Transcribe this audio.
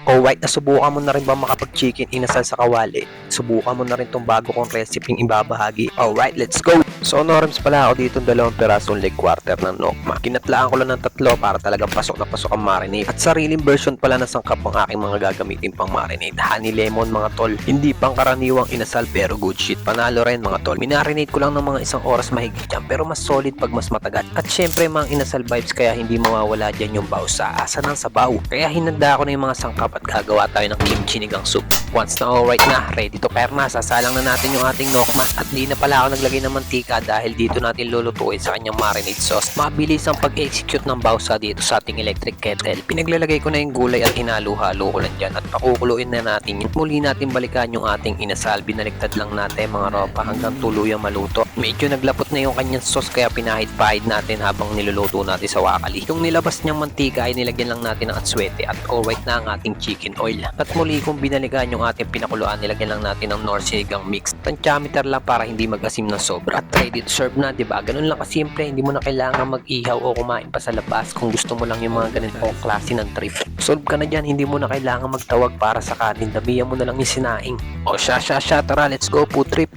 Alright, nasubukan mo na rin ba makapag-chicken inasal sa kawali? Subukan mo na rin tong bago kong recipe ibabahagi. Alright, let's go! So, norms pala ako dito 2 pirasong leg quarter ng nokma. Kinatlaan ko lang ng 3 para talagang pasok na pasok ang marinade. At sariling version pala ng sangkap ang aking mga gagamitin pang marinade. Honey lemon mga tol. Hindi pang karaniwang inasal pero good shit. Panalo rin mga tol. Minarinate ko lang ng mga 1 oras mahigit dyan pero mas solid pag mas matagal. At syempre mga inasal vibes kaya hindi mawawala dyan yung baw sa asa ng sabaw. Kaya hinanda ko na yung mga sangkap at gagawa tayo ng kimchi nigang soup. Once na alright na, ready to pair na, sasalang na natin yung ating nokma. At di na pala ako naglagay ng mantika dahil dito natin lulutuin sa kanyang marinade sauce. Mabilis ang pag-execute ng bawsa dito sa ating electric kettle. Pinaglalagay ko na yung gulay at hinalo-halo ko lang dyan at pakukuluin na natin yun. Muli natin balikan yung ating inasal. Binaliktad lang natin mga ropa hanggang tuluyang maluto. Medyo naglapot na yung kanyang sauce kaya pinahid-pahid natin habang niluluto natin sa wakali. Yung nilabas niyang mantika ay nilagyan lang natin ng atswete at alright na ang ating chicken oil. At muli kung binalikan yung ating pinakuluan, nilagyan lang natin ng Knorr sinigang mix. Tansyameter lang para hindi mag-asim ng sobra. At ready to serve na, diba? Ganun lang kasimple, hindi mo na kailangan mag-ihaw o kumain pa sa labas kung gusto mo lang yung mga ganitong klase ng trip. Solve ka na dyan, hindi mo na kailangan magtawag para sa kanin, damihan mo na lang yung sinaing. O tara, let's go food trip!